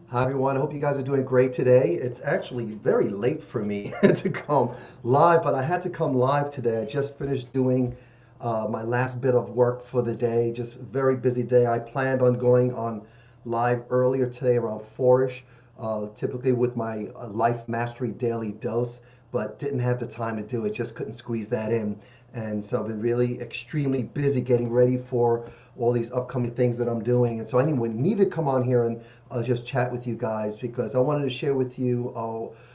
Hi everyone. I hope you guys are doing great today. It's actually very late for me to come live, but I had to come live today. I just finished doing my last bit of work for the day. Just a very busy day. I planned on going on live earlier today around 4ish, typically with my Life Mastery Daily Dose, but didn't have the time to do it. Just couldn't squeeze that in. And so I've been really extremely busy getting ready for all these upcoming things that I'm doing. And so I need to come on here and just chat with you guys because I wanted to share with you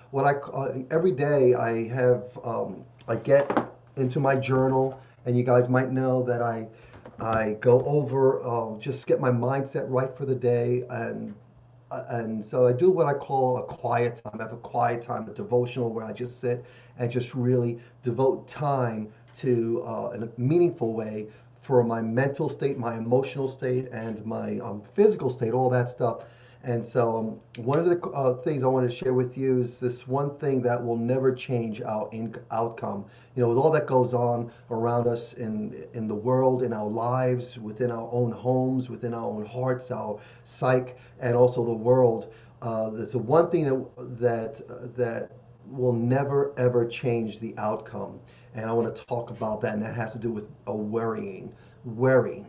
what every day I get into my journal, and you guys might know that I go over just get my mindset right for the day, and so I do what I call a quiet time. I have a quiet time, a devotional where I just sit and just really devote time to in a meaningful way for my mental state, my emotional state, and my physical state, all that stuff. And so one of the things I want to share with you is this one thing that will never change our outcome. You know, with all that goes on around us in the world, in our lives, within our own homes, within our own hearts, our psyche, and also the world. There's a one thing that will never ever change the outcome, and I want to talk about that, and that has to do with a worrying, worry.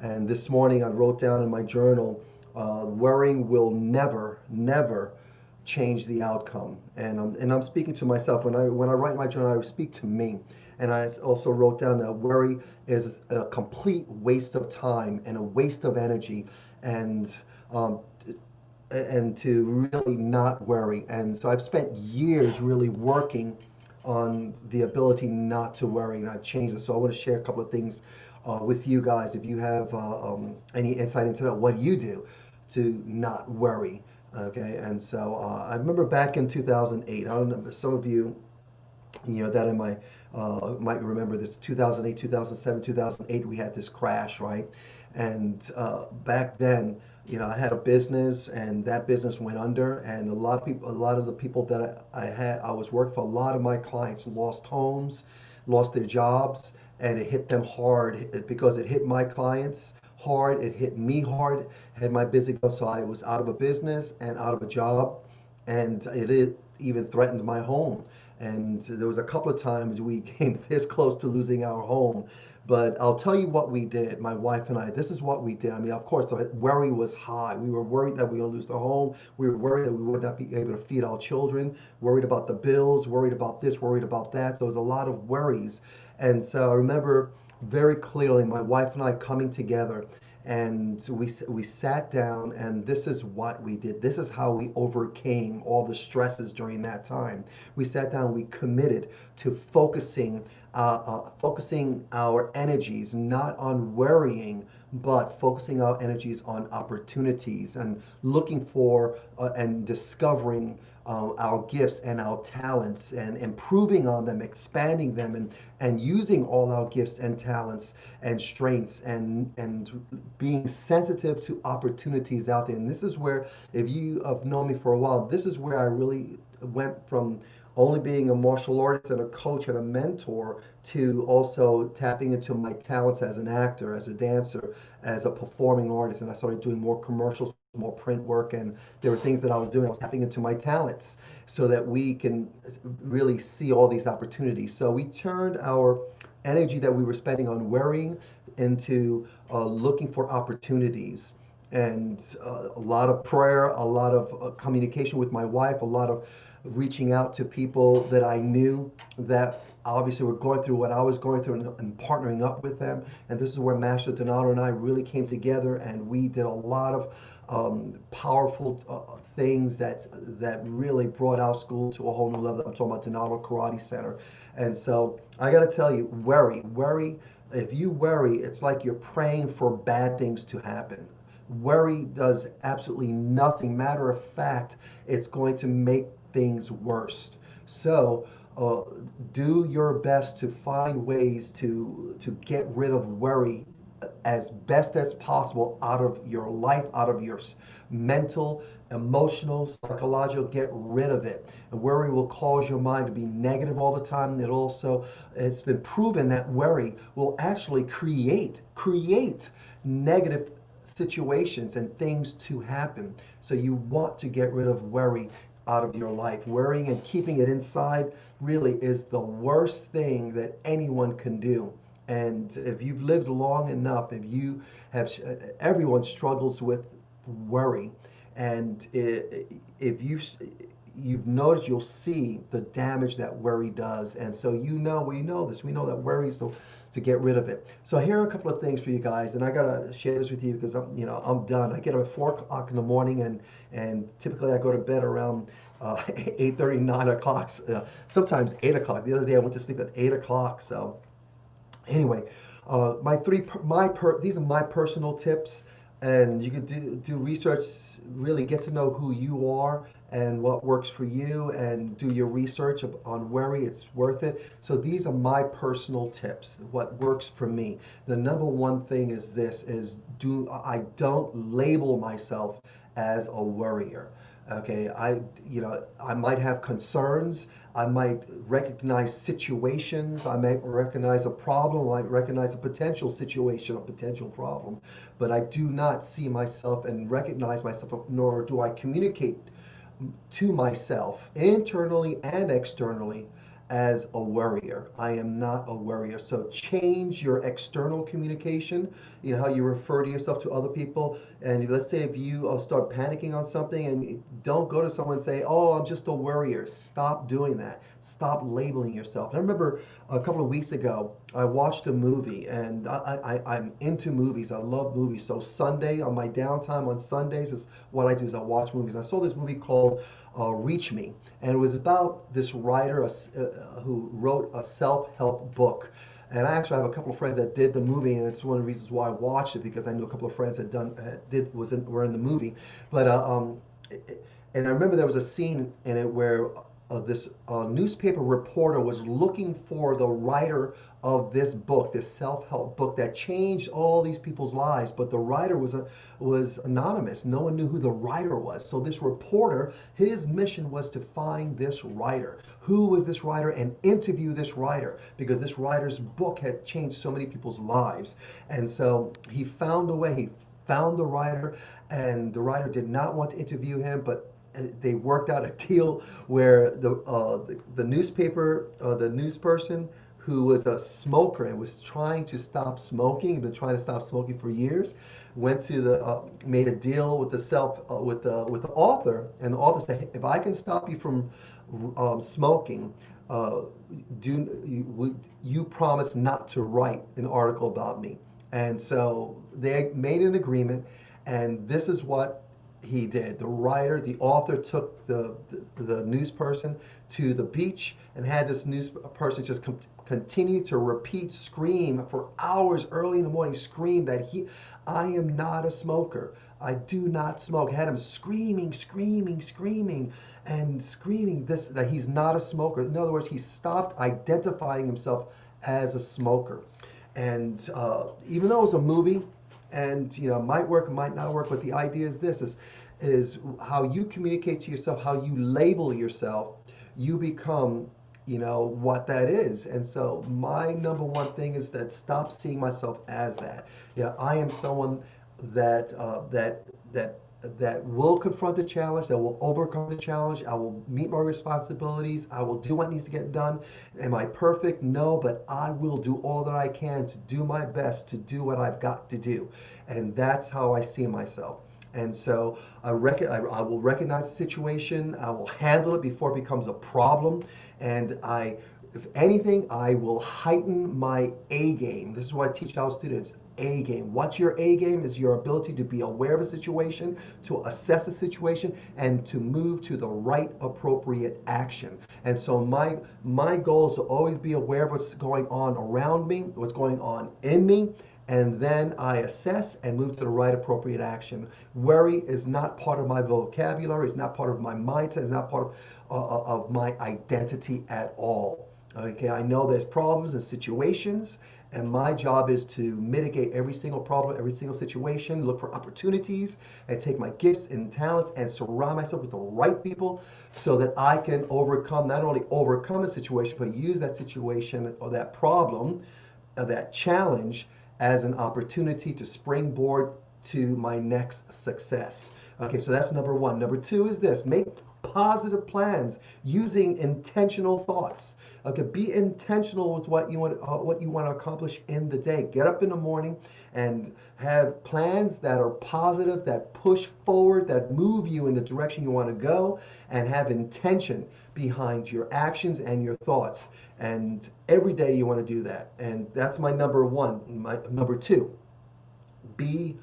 And this morning I wrote down in my journal, worrying will never change the outcome. And I'm speaking to myself when I write my journal. I speak to me, and I also wrote down that worry is a complete waste of time and a waste of energy, and um, and to really not worry. And so I've spent years really working on the ability not to worry, and I've changed it. So I want to share a couple of things with you guys. If you have any insight into that, what do you do to not worry? Okay, and so I remember back in 2008. I don't know, some of you, that in my might remember this 2008, 2007, 2008, we had this crash, right? And back then, I had a business, and that business went under, and a lot of the people that I was working for, a lot of my clients lost homes, lost their jobs, and it hit them hard because it hit my clients hard, it hit me hard, had my business go, so I was out of a business and out of a job, and it even threatened my home. And there was a couple of times we came this close to losing our home. But I'll tell you what we did, my wife and I. This is what we did. I mean, of course, the worry was high. We were worried that we were going to lose the home. We were worried that we would not be able to feed our children, worried about the bills, worried about this, worried about that. So there was a lot of worries. And so I remember very clearly my wife and I coming together, and we sat down, and this is what we did. This is how we overcame all the stresses during that time. We sat down, we committed to focusing our energies not on worrying, but focusing our energies on opportunities and looking for and discovering our gifts and our talents and improving on them, expanding them, and using all our gifts and talents and strengths, and being sensitive to opportunities out there. And this is where, if you have known me for a while, this is where I really went from only being a martial artist and a coach and a mentor to also tapping into my talents as an actor, as a dancer, as a performing artist. And I started doing more commercials, more print work, and there were things that I was doing. I was tapping into my talents so that we can really see all these opportunities. So we turned our energy that we were spending on worrying into looking for opportunities, and a lot of prayer, a lot of communication with my wife, a lot of reaching out to people that I knew that obviously were going through what I was going through, and partnering up with them. And this is where Master Donato and I really came together, and we did a lot of powerful things that really brought our school to a whole new level. I'm talking about Donato Karate Center. And so I got to tell you, worry. If you worry, it's like you're praying for bad things to happen. Worry does absolutely nothing. Matter of fact, it's going to make things worse. So uh, do your best to find ways to get rid of worry as best as possible out of your life, out of your mental, emotional, psychological. Get rid of it. And worry will cause your mind to be negative all the time. It's been proven that worry will actually create negative situations and things to happen. So you want to get rid of worry out of your life. Worrying and keeping it inside really is the worst thing that anyone can do. And if you've lived long enough, if you have, everyone struggles with worry. And if you've noticed, you'll see the damage that worry does. And so we know this. We know that worry, so to get rid of it. So here are a couple of things for you guys, and I gotta share this with you because I'm done. I get up at 4 o'clock in the morning, and typically I go to bed around 8:30, 9 o'clock. Sometimes 8 o'clock. The other day I went to sleep at 8 o'clock. So anyway, these are my personal tips, and you can do research, really get to know who you are and what works for you, and do your research on worry. It's worth it. So these are my personal tips, what works for me. The number one thing is this: I don't label myself as a worrier. Okay, I might have concerns. I might recognize situations. I might recognize a problem. I might recognize a potential situation, a potential problem. But I do not see myself and recognize myself, nor do I communicate to myself internally and externally as a worrier. I am not a worrier. So change your external communication, how you refer to yourself to other people. And let's say if you start panicking on something, and don't go to someone and say, oh, I'm just a worrier. Stop doing that. Stop labeling yourself. And I remember a couple of weeks ago, I watched a movie, and I'm into movies. I love movies. So Sunday, on my downtime on Sundays, is what I do, is I watch movies. I saw this movie called Reach Me, and it was about this writer who wrote a self-help book. And I actually have a couple of friends that did the movie, and it's one of the reasons why I watched it, because I knew a couple of friends were in the movie. But and I remember there was a scene in it where this newspaper reporter was looking for the writer of this book, this self-help book that changed all these people's lives. But the writer was anonymous. No one knew who the writer was. So this reporter, his mission was to find this writer. Who was this writer? And interview this writer, because this writer's book had changed so many people's lives. And so he found a way. He found the writer, and the writer did not want to interview him, but they worked out a deal where the newspaper, the news person who was a smoker and was trying to stop smoking, been trying to stop smoking for years, made a deal with with the author, and the author said, if I can stop you from smoking, you promise not to write an article about me. And so they made an agreement, and this is what he did. The author took the news person to the beach and had this news person just continue to scream for hours early in the morning, scream that I am not a smoker. I do not smoke. Had him screaming this, that he's not a smoker. In other words, he stopped identifying himself as a smoker. And even though it was a movie, and might work, might not work, but the idea is this: is how you communicate to yourself, how you label yourself, you become what that is. And so my number one thing is that stop seeing myself as that. I am someone that that will confront the challenge, that will overcome the challenge. I will meet my responsibilities. I will do what needs to get done. Am I perfect? No, but I will do all that I can to do my best to do what I've got to do. And that's how I see myself. And so I will recognize the situation. I will handle it before it becomes a problem. And if anything, I will heighten my A game. This is what I teach our students. A game. What's your A game? Is your ability to be aware of a situation, to assess a situation, and to move to the right appropriate action. And so my goal is to always be aware of what's going on around me, what's going on in me, and then I assess and move to the right appropriate action. Worry is not part of my vocabulary. It's not part of my mindset. It's not part of my identity at all. Okay, I know there's problems and situations, and my job is to mitigate every single problem, every single situation, look for opportunities, and take my gifts and talents and surround myself with the right people so that I can not only overcome a situation, but use that situation or that problem, that challenge, as an opportunity to springboard to my next success. Okay, so that's number one. Number two is this: make positive plans using intentional thoughts. Okay, be intentional with what you want to accomplish in the day. Get up in the morning and have plans that are positive, that push forward, that move you in the direction you want to go, and have intention behind your actions and your thoughts. And every day you want to do that. And that's my number one. My number two: be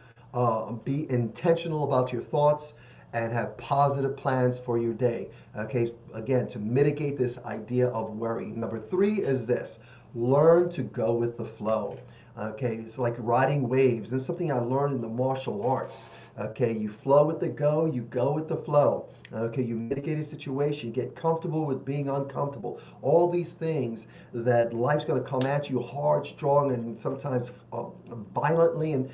be intentional about your thoughts and have positive plans for your day. Okay, again, to mitigate this idea of worry. Number three is this: learn to go with the flow. Okay, it's like riding waves. This is something I learned in the martial arts. Okay, you flow with the go, you go with the flow. Okay, you mitigate a situation, you get comfortable with being uncomfortable. All these things that life's going to come at you hard, strong, and sometimes violently and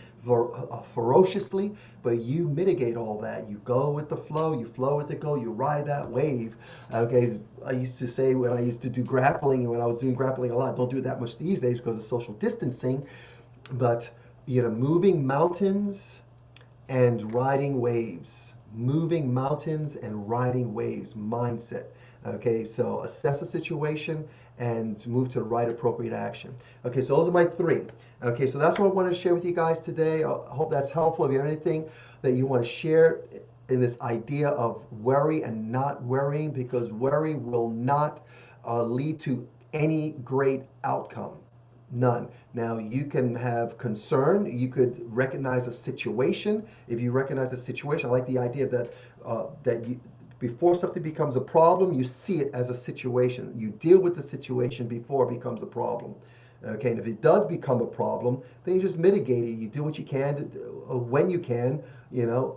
ferociously, but you mitigate all that. You go with the flow, you flow with the go, you ride that wave. Okay, I used to say when I used to do grappling, and when I was doing grappling a lot, don't do it that much these days because of social distancing, but moving mountains and riding waves. Moving mountains and riding waves mindset. Okay, so assess a situation and move to the right appropriate action. Okay, so those are my three. Okay, so that's what I wanted to share with you guys today. I hope that's helpful. If you have anything that you want to share in this idea of worry and not worrying, because worry will not lead to any great outcome. None. Now, you can have concern. You could recognize a situation. If you recognize a situation, I like the idea that before something becomes a problem, you see it as a situation. You deal with the situation before it becomes a problem. Okay, and if it does become a problem, then you just mitigate it. You do what you can when you can,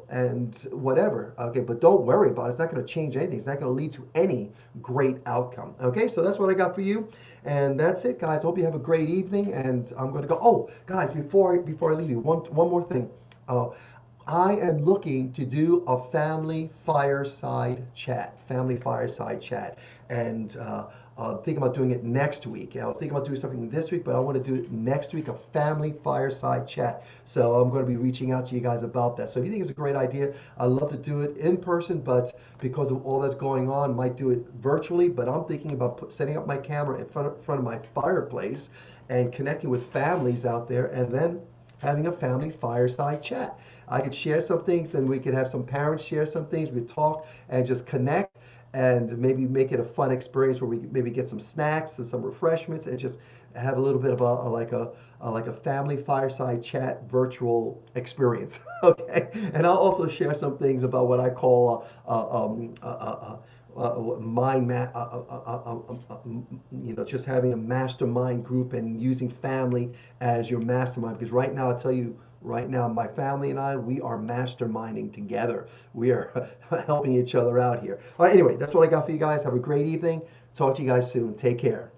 and whatever. Okay, but don't worry about it. It's not going to change anything. It's not going to lead to any great outcome. Okay, so that's what I got for you, and that's it, guys. Hope you have a great evening. And I'm going to go. Oh, guys, before I leave you, one more thing. I am looking to do a family fireside chat. And thinking about doing it next week. I was thinking about doing something this week, but I want to do it next week, a family fireside chat. So I'm going to be reaching out to you guys about that. So if you think it's a great idea, I'd love to do it in person, but because of all that's going on, might do it virtually. But I'm thinking about setting up my camera in front of my fireplace and connecting with families out there, and then having a family fireside chat. I could share some things, and we could have some parents share some things. We talk and just connect, and maybe make it a fun experience where we maybe get some snacks and some refreshments, and just have a little bit of a family fireside chat virtual experience. Okay, and I'll also share some things about what I call just having a mastermind group and using family as your mastermind. Because right now, I tell you, right now, my family and I, we are masterminding together. We are helping each other out here. All right, anyway, that's what I got for you guys. Have a great evening. Talk to you guys soon. Take care.